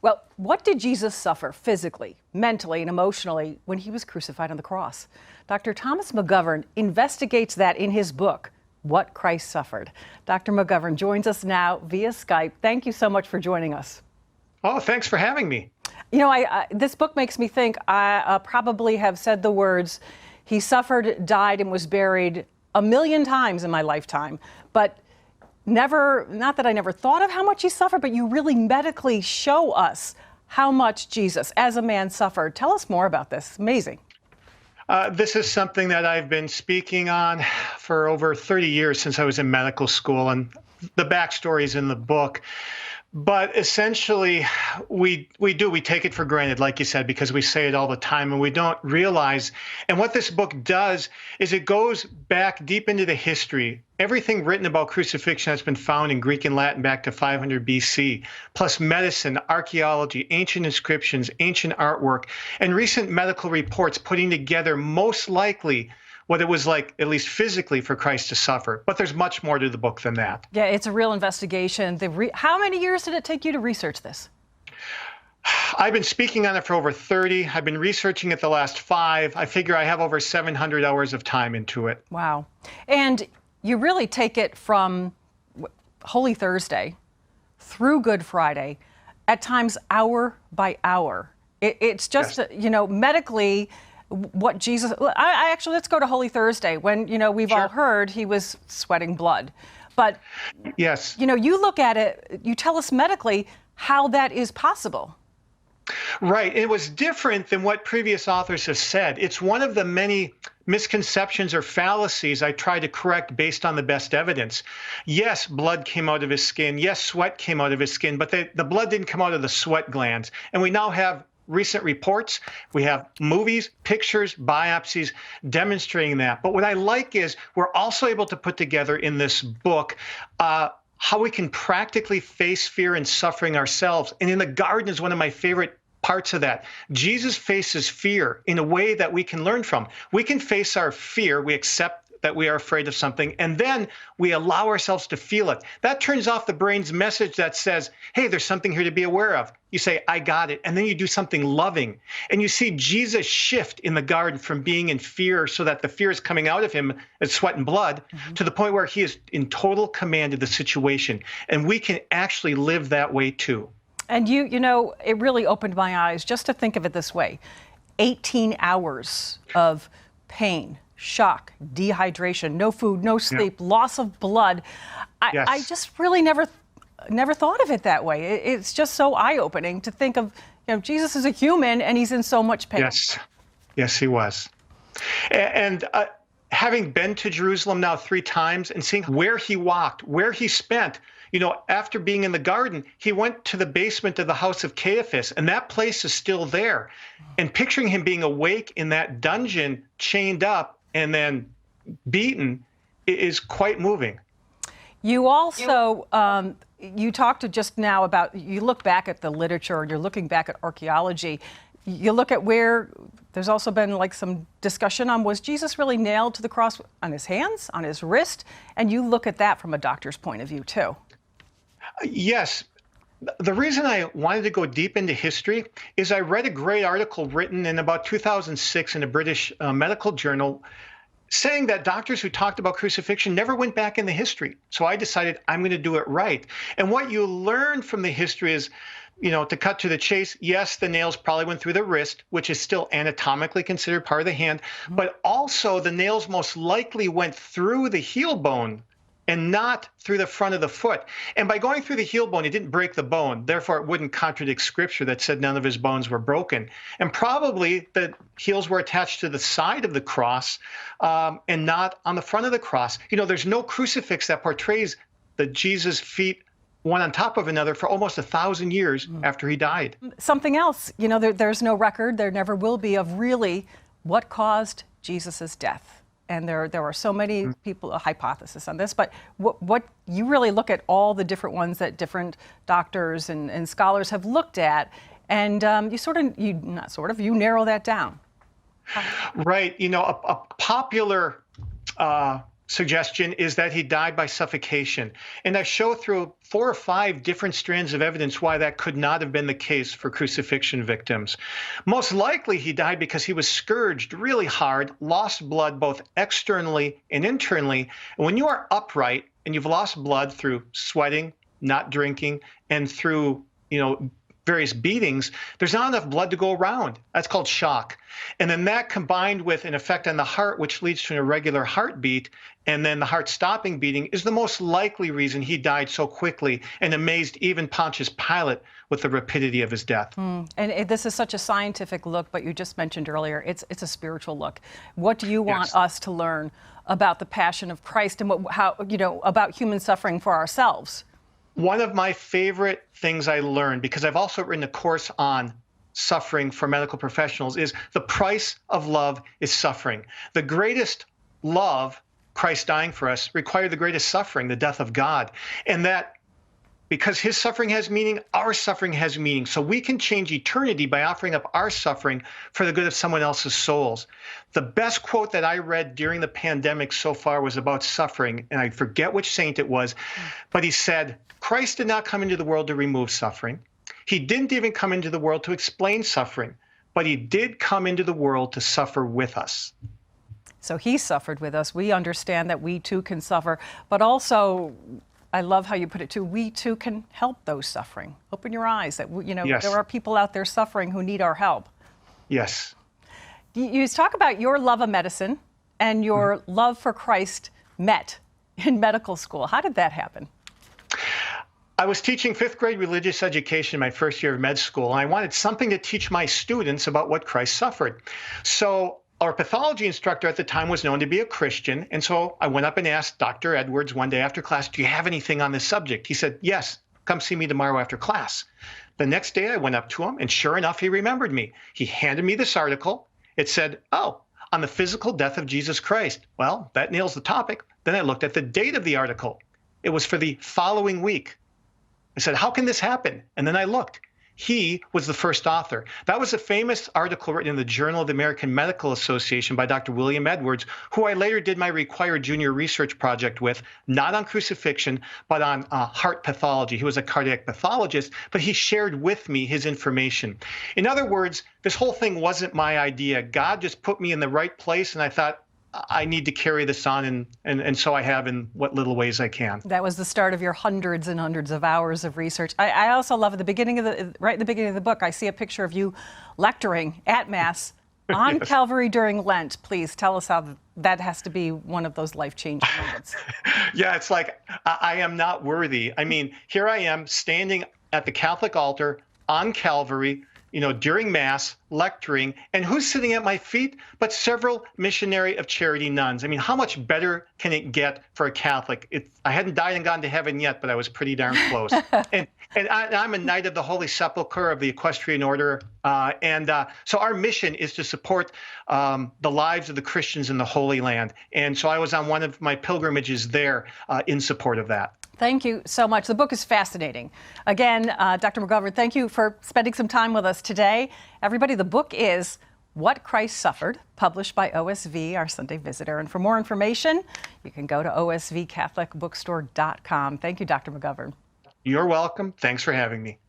Well, what did Jesus suffer physically, mentally, and emotionally when he was crucified on the cross? Dr. Thomas McGovern investigates that in his book, What Christ Suffered. Dr. McGovern joins us now via Skype. Thank you so much for joining us. Oh, thanks for having me. You know, this book makes me think I probably have said the words, he suffered, died, and was buried a million times in my lifetime, but never, not that I never thought of how much he suffered, but you really medically show us how much Jesus as a man suffered. Tell us more about this. Amazing. This is something that I've been speaking on for over 30 years since I was in medical school, and the backstory is in the book. But essentially, we take it for granted, like you said, because we say it all the time and we don't realize. And what this book does is it goes back deep into the history. Everything written about crucifixion has been found in Greek and Latin back to 500 BC, plus medicine, archaeology, ancient inscriptions, ancient artwork, and recent medical reports putting together most likely what it was like, at least physically, for Christ to suffer. But there's much more to the book than that. Yeah, it's a real investigation. How many years did it take you to research this? I've been speaking on it for over 30. I've been researching it the last 5. I figure I have over 700 hours of time into it. Wow. And you really take it from Holy Thursday through Good Friday, at times hour by hour. It's just, Yes. you know, medically, what Jesus, actually, let's go to Holy Thursday when, you know, we've Sure. all heard he was sweating blood. But, Yes. you know, you look at it, you tell us medically how that is possible. Right. It was different than what previous authors have said. It's one of the many misconceptions or fallacies I try to correct based on the best evidence. Yes, blood came out of his skin. Yes, sweat came out of his skin, but the blood didn't come out of the sweat glands. And we now have recent reports, we have movies, pictures, biopsies demonstrating that. But what I like is we're also able to put together in this book how we can practically face fear and suffering ourselves. And in the garden is one of my favorite parts of that. Jesus faces fear in a way that we can learn from. We can face our fear, we accept that we are afraid of something, and then we allow ourselves to feel it. That turns off the brain's message that says, hey, there's something here to be aware of. You say, I got it, and then you do something loving. And you see Jesus shift in the garden from being in fear so that the fear is coming out of him as sweat and blood to the point where he is in total command of the situation. And we can actually live that way too. And you know, it really opened my eyes just to think of it this way. 18 hours of pain, shock, dehydration, no food, no sleep, loss of blood. Yes. I just really never thought of it that way. It's just so eye-opening to think of, you know, Jesus is a human and he's in so much pain. Yes, yes, he was. And having been to Jerusalem now 3 times and seeing where he walked, where he spent, you know, after being in the garden, he went to the basement of the house of Caiaphas, and that place is still there. And picturing him being awake in that dungeon, chained up and then beaten, is quite moving. You also, you talked just now about, you look back at the literature and you're looking back at archaeology. You look at where there's also been like some discussion on, was Jesus really nailed to the cross on his hands, on his wrist? And you look at that from a doctor's point of view too. Yes. The reason I wanted to go deep into history is I read a great article written in about 2006 in a British medical journal saying that doctors who talked about crucifixion never went back in the history. So I decided I'm going to do it right. And what you learn from the history is, you know, to cut to the chase, yes, the nails probably went through the wrist, which is still anatomically considered part of the hand, but also the nails most likely went through the heel bone and not through the front of the foot. And by going through the heel bone, he didn't break the bone. Therefore, it wouldn't contradict scripture that said none of his bones were broken. And probably the heels were attached to the side of the cross and not on the front of the cross. You know, there's no crucifix that portrays the Jesus' feet one on top of another for almost 1,000 years after he died. Something else, you know, there's no record, there never will be, of really what caused Jesus's death. And there are so many people, a hypothesis on this, but what you really look at all the different ones that different doctors and scholars have looked at, and you narrow that down. Right. You know, a popular suggestion is that he died by suffocation. And I show through 4 or 5 different strands of evidence why that could not have been the case for crucifixion victims. Most likely he died because he was scourged really hard, lost blood both externally and internally. And when you are upright and you've lost blood through sweating, not drinking, and through, various beatings, there's not enough blood to go around. That's called shock. And then that combined with an effect on the heart, which leads to an irregular heartbeat, and then the heart stopping beating, is the most likely reason he died so quickly and amazed even Pontius Pilate with the rapidity of his death. And this is such a scientific look, but you just mentioned earlier, it's a spiritual look. What do you want us to learn about the Passion of Christ and about human suffering for ourselves? One of my favorite things I learned, because I've also written a course on suffering for medical professionals, is the price of love is suffering. The greatest love, Christ dying for us, required the greatest suffering, the death of God. And that because his suffering has meaning, our suffering has meaning. So we can change eternity by offering up our suffering for the good of someone else's souls. The best quote that I read during the pandemic so far was about suffering, and I forget which saint it was, but he said, Christ did not come into the world to remove suffering. He didn't even come into the world to explain suffering, but he did come into the world to suffer with us. So he suffered with us. We understand that we too can suffer, but also, I love how you put it too, we too can help those suffering. Open your eyes that, Yes. there are people out there suffering who need our help. Yes. You talk about your love of medicine and your love for Christ met in medical school. How did that happen? I was teaching 5th grade religious education my first year of med school, and I wanted something to teach my students about what Christ suffered. So our pathology instructor at the time was known to be a Christian, and so I went up and asked Dr. Edwards one day after class, do you have anything on this subject? He said, yes, come see me tomorrow after class. The next day I went up to him, and sure enough, he remembered me. He handed me this article. It said, on the physical death of Jesus Christ. Well, that nails the topic. Then I looked at the date of the article. It was for the following week. I said, how can this happen? And then I looked. He was the first author. That was a famous article written in the Journal of the American Medical Association by Dr. William Edwards, who I later did my required junior research project with, not on crucifixion, but on heart pathology. He was a cardiac pathologist, but he shared with me his information. In other words, this whole thing wasn't my idea. God just put me in the right place, and I thought, I need to carry this on, and so I have in what little ways I can. That was the start of your hundreds and hundreds of hours of research. I also love at the beginning of right at the beginning of the book, I see a picture of you lecturing at Mass on Yes. Calvary during Lent. Please tell us how that has to be one of those life-changing moments. Yeah, it's like I am not worthy. I mean, here I am standing at the Catholic altar on Calvary, during Mass, lecturing, and who's sitting at my feet but several missionary of charity nuns. I mean, how much better can it get for a Catholic? I hadn't died and gone to heaven yet, but I was pretty darn close. and I'm a Knight of the Holy Sepulchre of the Equestrian Order, so our mission is to support the lives of the Christians in the Holy Land. And so I was on one of my pilgrimages there in support of that. Thank you so much. The book is fascinating. Again, Dr. McGovern, thank you for spending some time with us today. Everybody, the book is What Christ Suffered, published by OSV, our Sunday Visitor. And for more information, you can go to osvcatholicbookstore.com. Thank you, Dr. McGovern. You're welcome. Thanks for having me.